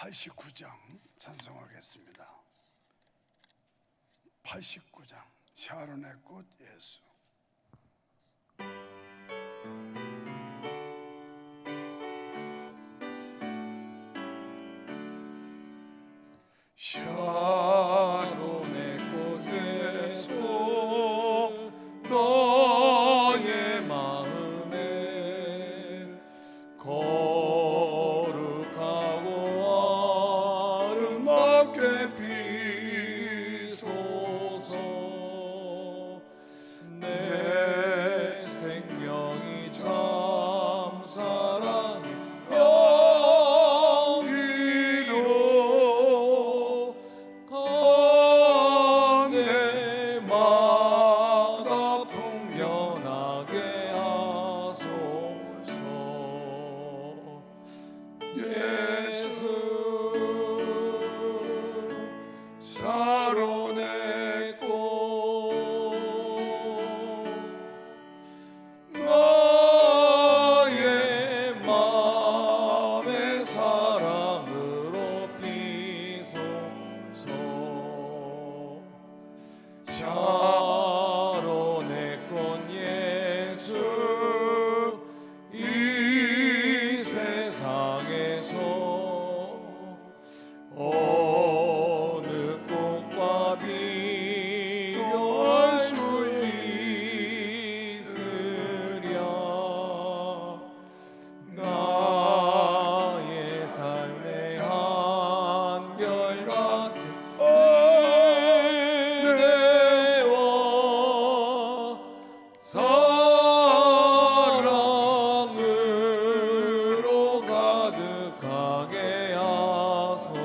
89장 찬송하겠습니다. 89장 샤론의 꽃 예수. 샤론의 꽃 예수, 너의 마음에 거룩하고 아름답게 비소서. 내 생명이 참 사랑이 영리로 간대마다 풍년하게 하소서. 예수 샤론의 꽃, 너의 마음의 사랑으로 비소서. 샤론의 꽃 예수, 이 세상에서 어느 꽃과 비교할 수 있으랴. 나의 삶의 한결같은 은혜와 사랑으로 가득하게 하소서.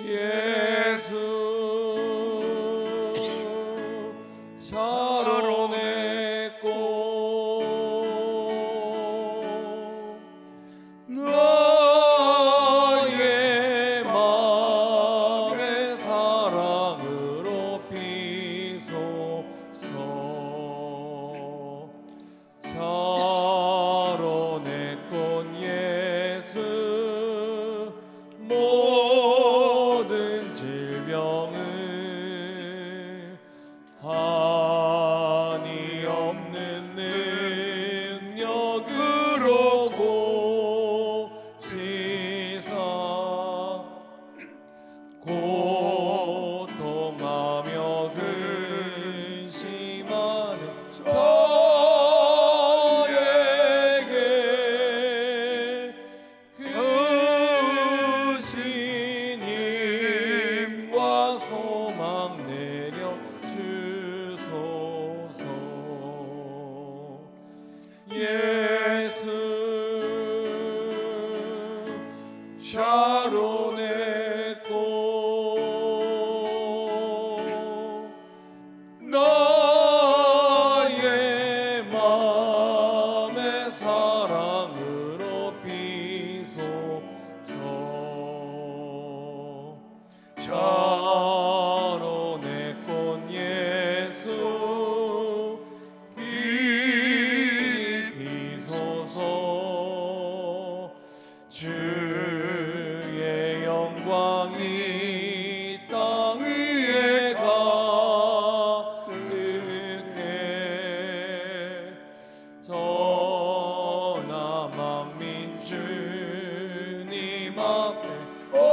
예수 샤론의 꽃, 너의 마음의 사랑으로 비소서. 샤론의 꽃 예수, 모든 질병을 한이 없는 능력으로 고치사, 고통하며 근심하는 저에게 그 신임과 소망 내려 주소서. 예수 샤론의 꽃, 너의 마음의 사랑으로 비소서. 샤론의 꽃 예수, 길이 비소서. 주의 영광이 땅 위에 가득해 전하 만민 주님 앞에 엎드려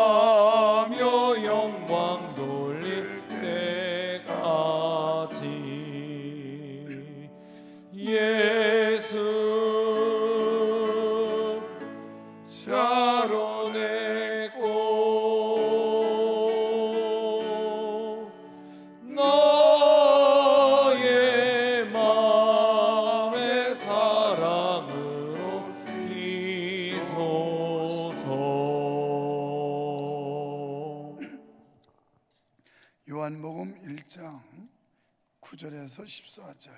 경배하며 영광 돌릴 때까지. 예수 샤론의 꽃, 너의 마음의 사랑으로 비소서. 요한복음 1장 9절에서 14절.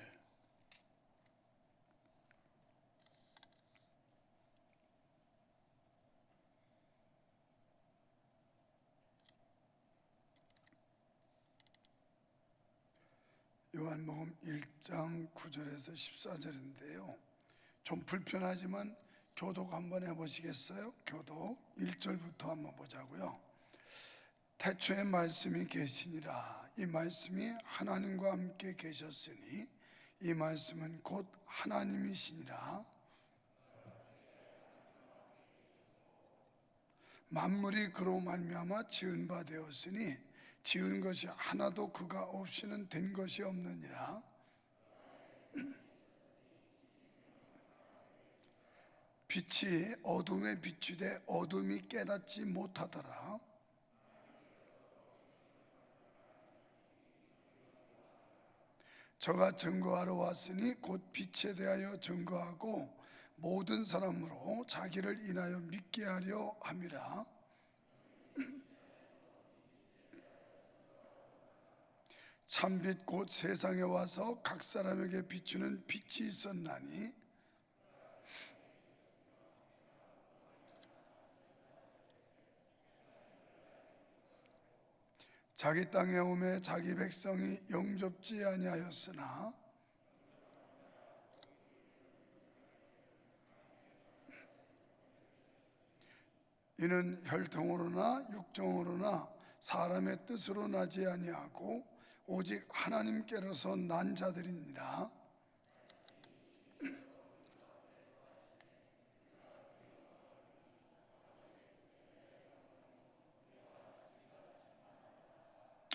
요한복음 1장 9절에서 14절인데요. 좀 불편하지만 교독 한번 해보시겠어요? 교독 1절부터 한번 보자고요. 태초에 말씀이 계시니라. 이 말씀이 하나님과 함께 계셨으니 이 말씀은 곧 하나님이시니라. 만물이 그로 말미암아 지은 바 되었으니 지은 것이 하나도 그가 없이는 된 것이 없느니라. 빛이 어둠에 비추되 어둠이 깨닫지 못하더라. 저가 증거하러 왔으니 곧 빛에 대하여 증거하고 모든 사람으로 자기를 인하여 믿게 하려 함이라. 참빛 곧 세상에 와서 각 사람에게 비추는 빛이 있었나니 자기 땅에 오매 자기 백성이 영접지 아니하였으나 이는 혈통으로나 육정으로나 사람의 뜻으로 나지 아니하고 오직 하나님께로서 난 자들이니라.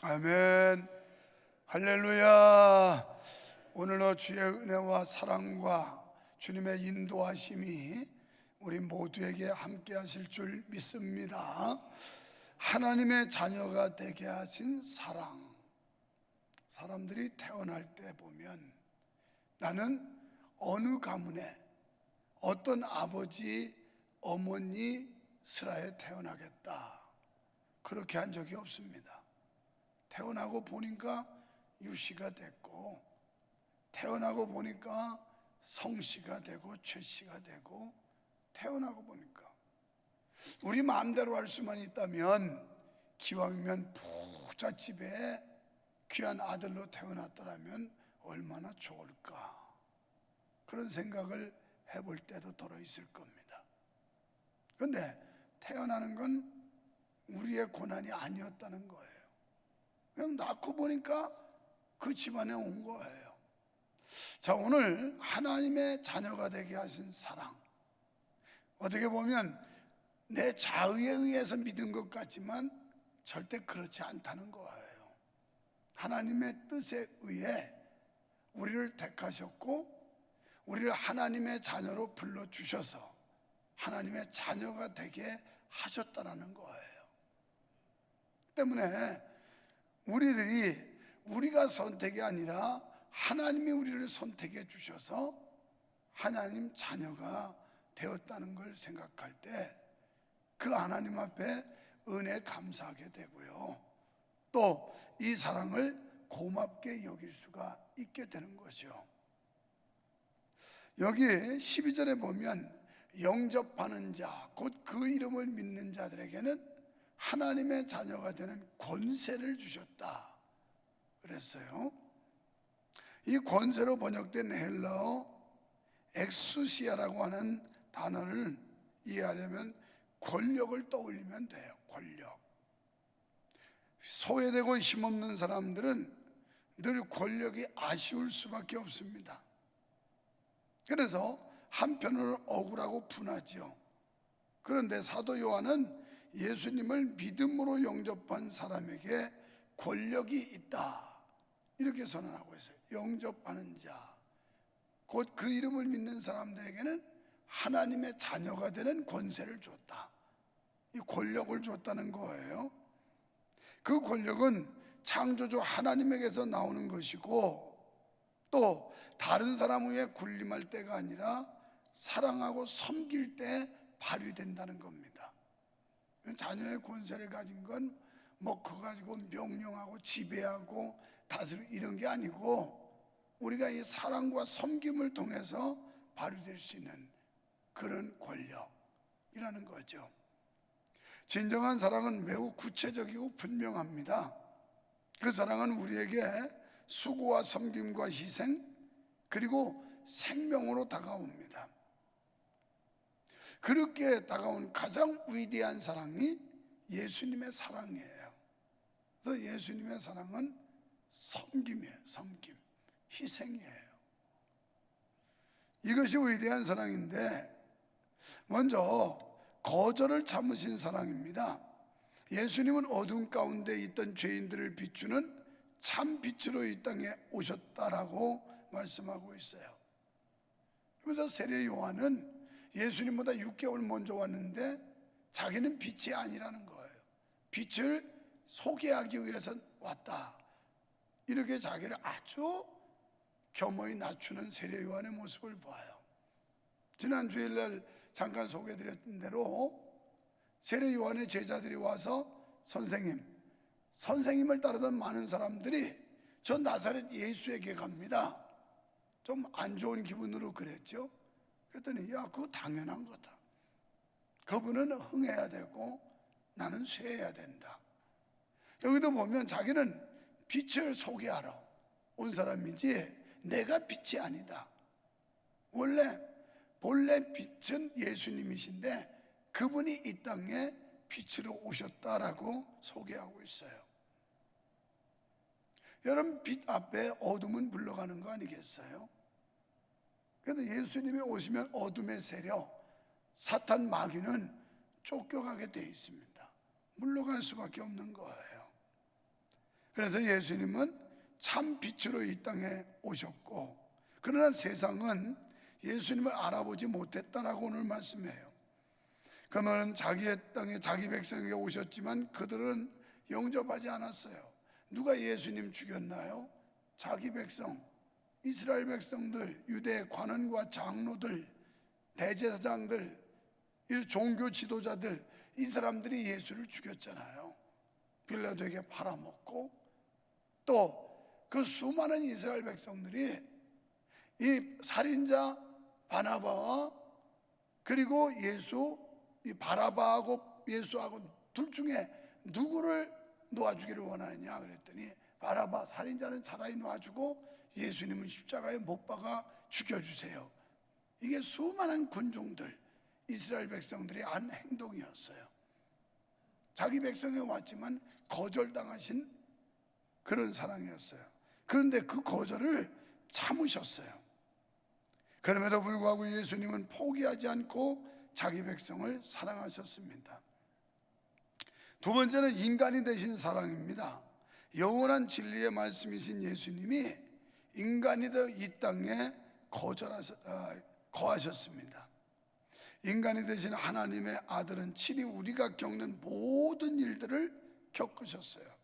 아멘. 할렐루야. 오늘도 주의 은혜와 사랑과 주님의 인도하심이 우리 모두에게 함께 하실 줄 믿습니다. 하나님의 자녀가 되게 하신 사랑. 사람들이 태어날 때 보면 나는 어느 가문에 어떤 아버지 어머니 슬하에 태어나겠다 그렇게 한 적이 없습니다. 태어나고 보니까 유씨가 됐고 태어나고 보니까 성씨가 되고 최씨가 되고 태어나고 보니까 우리 마음대로 할 수만 있다면 기왕이면 부잣집에 귀한 아들로 태어났더라면 얼마나 좋을까 그런 생각을 해볼 때도 들어 있을 겁니다. 그런데 태어나는 건 우리의 고난이 아니었다는 거예요. 그냥 낳고 보니까 그 집안에 온 거예요. 자, 오늘 하나님의 자녀가 되게 하신 사랑, 어떻게 보면 내 자의에 의해서 믿은 것 같지만 절대 그렇지 않다는 거예요. 하나님의 뜻에 의해 우리를 택하셨고 우리를 하나님의 자녀로 불러주셔서 하나님의 자녀가 되게 하셨다는 거예요. 때문에 우리가 선택이 아니라 하나님이 우리를 선택해 주셔서 하나님 자녀가 되었다는 걸 생각할 때 그 하나님 앞에 은혜 감사하게 되고요. 또 이 사랑을 고맙게 여길 수가 있게 되는 거죠. 여기 12절에 보면 영접하는 자, 곧 그 이름을 믿는 자들에게는 하나님의 자녀가 되는 권세를 주셨다 그랬어요. 이 권세로 번역된 헬라어 엑수시아라고 하는 단어를 이해하려면 권력을 떠올리면 돼요. 권력. 소외되고 힘없는 사람들은 늘 권력이 아쉬울 수밖에 없습니다. 그래서 한편으로는 억울하고 분하죠. 그런데 사도 요한은 예수님을 믿음으로 영접한 사람에게 권력이 있다 이렇게 선언하고 있어요. 영접하는 자, 곧 그 이름을 믿는 사람들에게는 하나님의 자녀가 되는 권세를 줬다. 이 권력을 줬다는 거예요. 그 권력은 창조주 하나님에게서 나오는 것이고 또 다른 사람 위에 군림할 때가 아니라 사랑하고 섬길 때 발휘된다는 겁니다. 자녀의 권세를 가진 건 뭐 그거 가지고 명령하고 지배하고 다스리고 이런 게 아니고 우리가 이 사랑과 섬김을 통해서 발휘될 수 있는 그런 권력이라는 거죠. 진정한 사랑은 매우 구체적이고 분명합니다. 그 사랑은 우리에게 수고와 섬김과 희생, 그리고 생명으로 다가옵니다. 그렇게 다가온 가장 위대한 사랑이 예수님의 사랑이에요. 그래서 예수님의 사랑은 섬김이에요. 섬김, 희생이에요. 이것이 위대한 사랑인데, 먼저 거절을 참으신 사랑입니다. 예수님은 어둠 가운데 있던 죄인들을 비추는 참 빛으로 이 땅에 오셨다라고 말씀하고 있어요. 그래서 세례 요한은 예수님보다 6개월 먼저 왔는데 자기는 빛이 아니라는 거예요. 빛을 소개하기 위해서 왔다, 이렇게 자기를 아주 겸허히 낮추는 세례 요한의 모습을 봐요. 지난 주일날 잠깐 소개해드렸던 대로 세례 요한의 제자들이 와서 선생님을 따르던 많은 사람들이 저 나사렛 예수에게 갑니다. 좀 안 좋은 기분으로 그랬죠. 그랬더니 야, 그거 당연한 거다. 그분은 흥해야 되고 나는 쇠해야 된다. 여기도 보면 자기는 빛을 소개하러 온 사람이지 내가 빛이 아니다. 본래 빛은 예수님이신데 그분이 이 땅에 빛으로 오셨다라고 소개하고 있어요. 여러분, 빛 앞에 어둠은 물러가는 거 아니겠어요? 그래서 예수님이 오시면 어둠의 세력, 사탄 마귀는 쫓겨가게 돼 있습니다. 물러갈 수밖에 없는 거예요. 그래서 예수님은 참 빛으로 이 땅에 오셨고, 그러나 세상은 예수님을 알아보지 못했다라고 오늘 말씀해요. 그러면 자기의 땅에 자기 백성에게 오셨지만 그들은 영접하지 않았어요. 누가 예수님 죽였나요? 자기 백성, 이스라엘 백성들, 유대 관원과 장로들, 대제사장들, 이 종교 지도자들, 이 사람들이 예수를 죽였잖아요. 빌라도에게 팔아먹고, 또 그 수많은 이스라엘 백성들이 이 살인자 바나바와 그리고 이 바라바하고 예수하고 둘 중에 누구를 놓아주기를 원하느냐 그랬더니 바라바, 살인자는 차라리 놓아주고 예수님은 십자가에 못 박아 죽여주세요. 이게 수많은 군중들, 이스라엘 백성들이 한 행동이었어요. 자기 백성에 왔지만 거절당하신 그런 사랑이었어요. 그런데 그 거절을 참으셨어요. 그럼에도 불구하고 예수님은 포기하지 않고 자기 백성을 사랑하셨습니다. 두 번째는 인간이 되신 사랑입니다. 영원한 진리의 말씀이신 예수님이 인간이 되어 이 땅에 거하셨습니다. 인간이 되신 하나님의 아들은 친히 우리가 겪는 모든 일들을 겪으셨어요.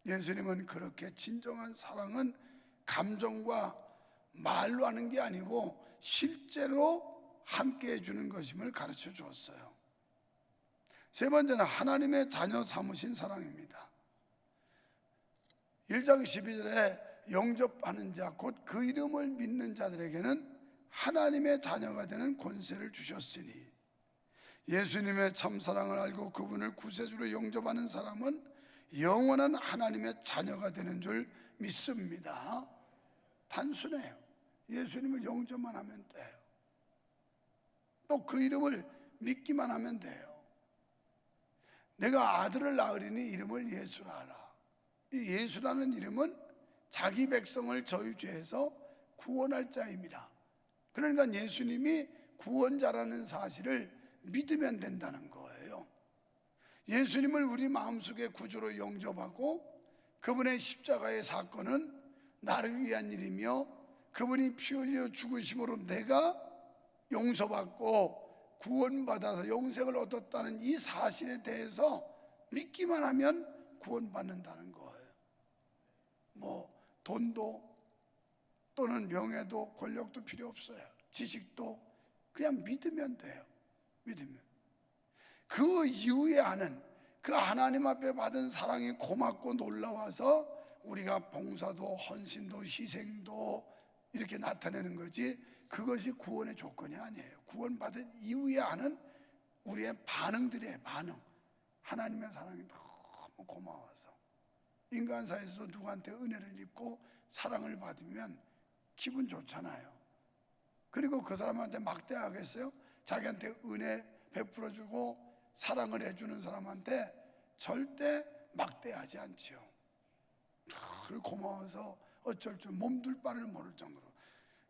예수님은 그렇게 진정한 사랑은 감정과 말로 하는 게 아니고 실제로 함께 해주는 것임을 가르쳐 주었어요. 세 번째는 하나님의 자녀 삼으신 사랑입니다. 1장 12절에 영접하는 자, 곧 그 이름을 믿는 자들에게는 하나님의 자녀가 되는 권세를 주셨으니, 예수님의 참사랑을 알고 그분을 구세주로 영접하는 사람은 영원한 하나님의 자녀가 되는 줄 믿습니다. 단순해요. 예수님을 영접만 하면 돼요. 또 그 이름을 믿기만 하면 돼요. 내가 아들을 낳으리니 이름을 예수라 하라. 이 예수라는 이름은 자기 백성을 저희 죄에서 구원할 자입니다. 그러니까 예수님이 구원자라는 사실을 믿으면 된다는 거예요. 예수님을 우리 마음속에 구주로 영접하고 그분의 십자가의 사건은 나를 위한 일이며 그분이 피 흘려 죽으심으로 내가 용서받고 구원받아서 영생을 얻었다는 이 사실에 대해서 믿기만 하면 구원받는다는 거예요. 뭐 돈도 또는 명예도 권력도 필요 없어요. 지식도 그냥 믿으면 돼요. 믿으면. 그 이후에 하는 그 하나님 앞에 받은 사랑이 고맙고 놀라워서 우리가 봉사도 헌신도 희생도 이렇게 나타내는 거지, 그것이 구원의 조건이 아니에요. 구원받은 이후에 하는 우리의 반응들이에요. 반응. 하나님의 사랑이 너무 고마워서. 인간 사이에서 누구한테 은혜를 입고 사랑을 받으면 기분 좋잖아요. 그리고 그 사람한테 막대하겠어요? 자기한테 은혜 베풀어주고 사랑을 해주는 사람한테 절대 막대하지 않지요. 늘 고마워서 어쩔 줄 몸둘 바를 모를 정도로.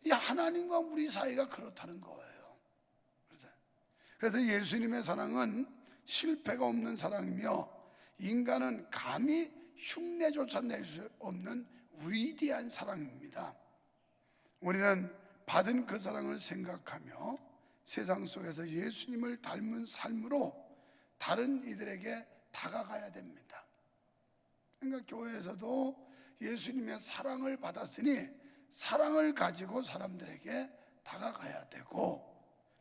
이 하나님과 우리 사이가 그렇다는 거예요. 그래서 예수님의 사랑은 실패가 없는 사랑이며 인간은 감히 흉내조차 낼 수 없는 위대한 사랑입니다. 우리는 받은 그 사랑을 생각하며 세상 속에서 예수님을 닮은 삶으로 다른 이들에게 다가가야 됩니다. 그러니까 교회에서도 예수님의 사랑을 받았으니 사랑을 가지고 사람들에게 다가가야 되고,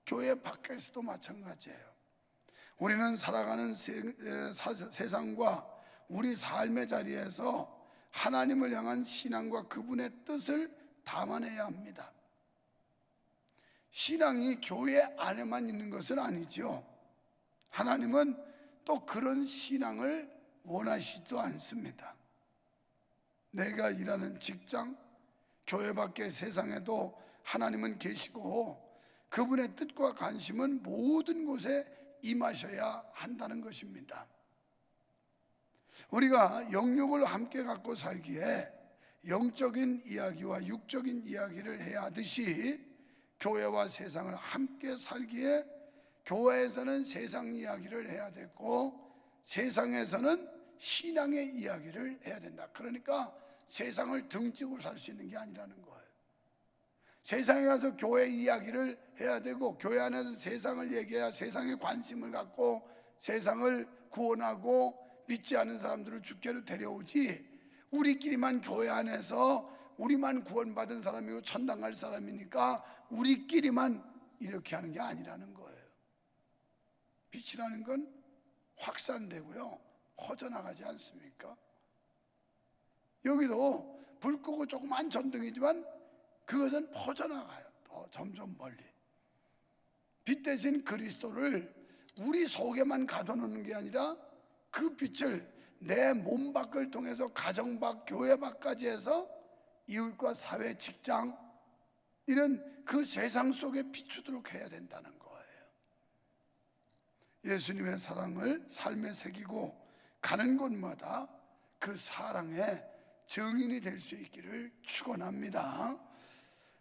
교회 밖에서도 마찬가지예요. 우리는 살아가는 세상과 우리 삶의 자리에서 하나님을 향한 신앙과 그분의 뜻을 담아내야 합니다. 신앙이 교회 안에만 있는 것은 아니죠. 하나님은 또 그런 신앙을 원하시지도 않습니다. 내가 일하는 직장, 교회 밖의 세상에도 하나님은 계시고 그분의 뜻과 관심은 모든 곳에 임하셔야 한다는 것입니다. 우리가 영육을 함께 갖고 살기에 영적인 이야기와 육적인 이야기를 해야 하듯이 교회와 세상을 함께 살기에 교회에서는 세상 이야기를 해야 되고 세상에서는 신앙의 이야기를 해야 된다. 그러니까 세상을 등지고 살 수 있는 게 아니라는 거예요. 세상에 가서 교회 이야기를 해야 되고 교회 안에서 세상을 얘기해야 세상에 관심을 갖고 세상을 구원하고 믿지 않은 사람들을 주께로 데려오지, 우리끼리만 교회 안에서 우리만 구원받은 사람이고 천당 갈 사람이니까 우리끼리만 이렇게 하는 게 아니라는 거예요. 빛이라는 건 확산되고요 퍼져나가지 않습니까? 여기도 불 끄고 조그만 전등이지만 그것은 퍼져나가요. 더 점점 멀리. 빛 대신 그리스도를 우리 속에만 가둬놓는 게 아니라 그 빛을 내 몸 밖을 통해서 가정 밖, 교회 밖까지 해서 이웃과 사회, 직장 이런 그 세상 속에 비추도록 해야 된다는 거예요. 예수님의 사랑을 삶에 새기고 가는 곳마다 그 사랑의 증인이 될 수 있기를 축원합니다.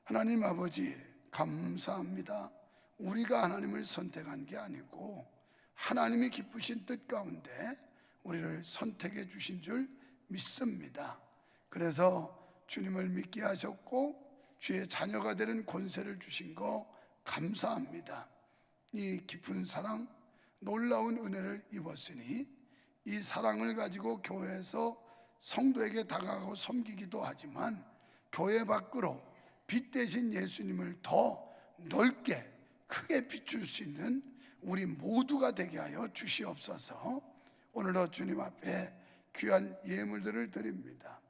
하나님 아버지 감사합니다. 우리가 하나님을 선택한 게 아니고 하나님이 기쁘신 뜻 가운데 우리를 선택해 주신 줄 믿습니다. 그래서 주님을 믿게 하셨고 주의 자녀가 되는 권세를 주신 거 감사합니다. 이 깊은 사랑, 놀라운 은혜를 입었으니 이 사랑을 가지고 교회에서 성도에게 다가가고 섬기기도 하지만 교회 밖으로 빛 대신 예수님을 더 넓게 크게 비출 수 있는 우리 모두가 되게 하여 주시옵소서. 오늘도 주님 앞에 귀한 예물들을 드립니다.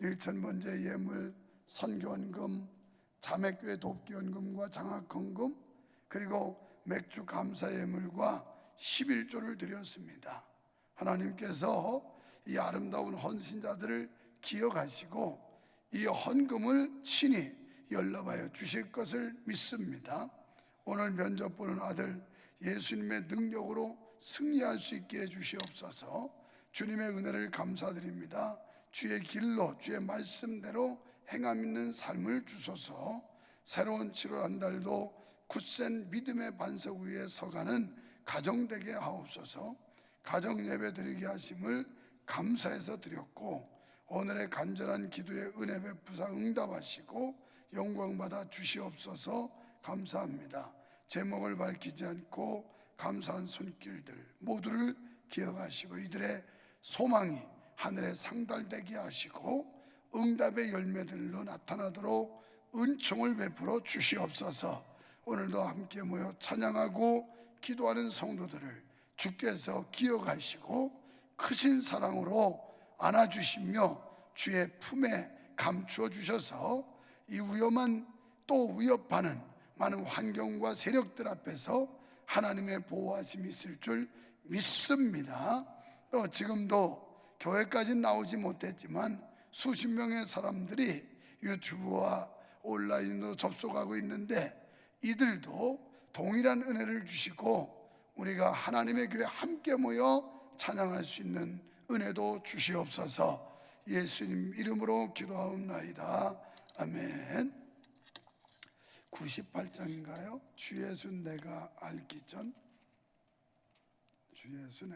1,000번째 예물 선교헌금, 자매교회 돕기헌금과 장학헌금, 그리고 맥주 감사 예물과 11조를 드렸습니다. 하나님께서 이 아름다운 헌신자들을 기억하시고 이 헌금을 친히 연락하여 주실 것을 믿습니다. 오늘 면접 보는 아들 예수님의 능력으로 승리할 수 있게 해주시옵소서. 주님의 은혜를 감사드립니다. 주의 길로 주의 말씀대로 행함 있는 삶을 주소서. 새로운 7월 한 달도 굳센 믿음의 반석 위에 서가는 가정 되게 하옵소서. 가정 예배 드리게 하심을 감사해서 드렸고 오늘의 간절한 기도에 은혜 베푸사 응답하시고 영광받아 주시옵소서. 감사합니다. 제목을 밝히지 않고 감사한 손길들 모두를 기억하시고 이들의 소망이 하늘에 상달되게 하시고 응답의 열매들로 나타나도록 은총을 베풀어 주시옵소서. 오늘도 함께 모여 찬양하고 기도하는 성도들을 주께서 기억하시고 크신 사랑으로 안아주시며 주의 품에 감추어 주셔서 이 위험한 또 위협하는 많은 환경과 세력들 앞에서 하나님의 보호하심이 있을 줄 믿습니다. 또 지금도 교회까지는 나오지 못했지만 수십 명의 사람들이 유튜브와 온라인으로 접속하고 있는데, 이들도 동일한 은혜를 주시고 우리가 하나님의 교회 함께 모여 찬양할 수 있는 은혜도 주시옵소서. 예수님 이름으로 기도하옵나이다. 아멘. 98장인가요? 주 예수 내가 알기 전, 주 예수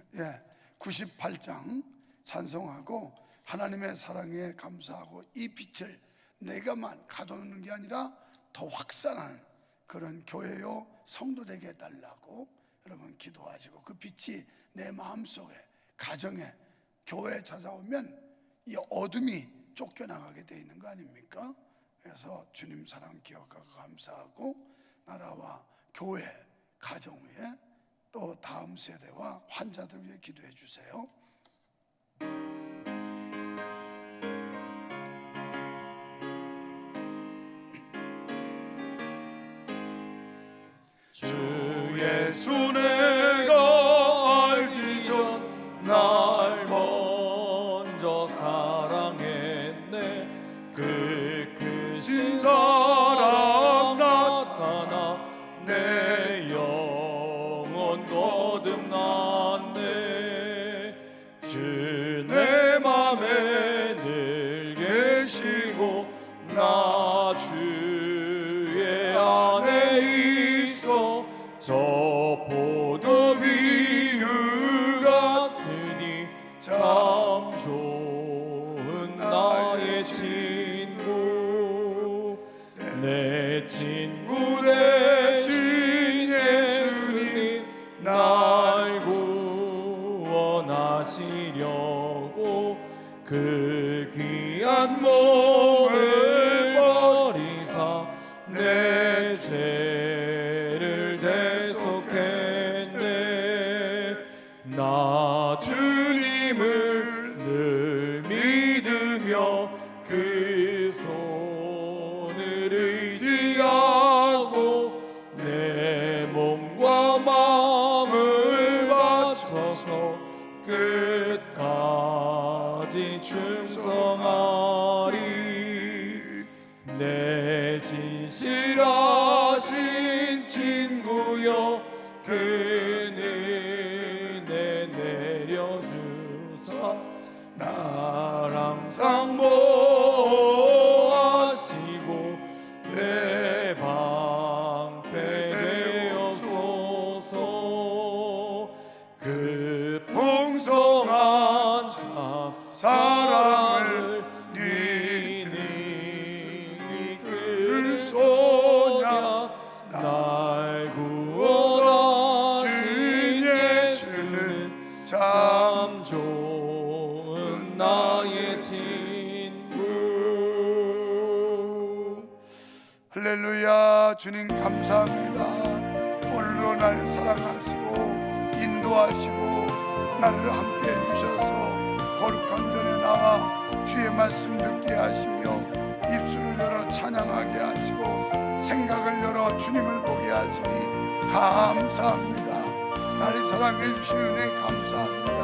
98장 찬송하고 하나님의 사랑에 감사하고 이 빛을 내가만 가둬놓는 게 아니라 더 확산하는 그런 교회요 성도 되게 해달라고 여러분 기도하시고, 그 빛이 내 마음속에, 가정에, 교회에 찾아오면 이 어둠이 쫓겨나가게 돼 있는 거 아닙니까? 그래서 주님 사랑 기억하고 감사하고 나라와 교회, 가정 위에 또 다음 세대와 환자들 위해 기도해 주세요. 주 예수 내가 알기 전 날 먼저 사랑했네. 그 크신 사랑 나타나 내 영혼 거듭났네. 주 내 맘에 늘 계시고 나 주의 안에 있어. 저 포도 비유 같으니 참 좋은 나의 친구. 내 친구 되신 예수님 날 구원하시려고 그 귀한 몸을 버리사 내 죄를 대속했네. 나 주님을 늘 믿으며 그 손을 의지하고 내 몸과 마음을 바쳐서 끝까지 충성하리. 내 진실하신 친구여 그 은혜 내려주사 날 항상 보호하시고 내 방패 되옵소서. 그 풍성한 참 사랑을 이끌 소냐. 날 구원하신 예수는 참 좋은 나의 친구. 할렐루야. 주님 감사합니다. 오늘도 날 사랑하시고 인도하시고 나를 함께 해주셔서 거룩한 전에 나와 주의 말씀 듣게 하시며 입술을 열어 찬양하게 하시고 생각을 열어 주님을 보게 하시니 감사합니다. 나를 사랑해 주신 은혜 감사합니다.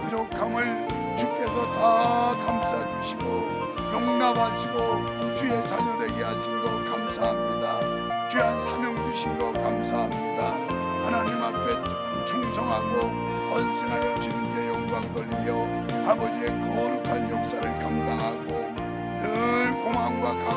부족함을 주께서 다 감싸주시고 용납하시고 주의 자녀 되게 하신 것 감사합니다. 귀한 사명 주신 것 감사합니다. 하나님 앞에 충성하고 헌신하여 주님께 영광 돌리며 아버지의 거룩한 역사를 감당하고 늘 고마움과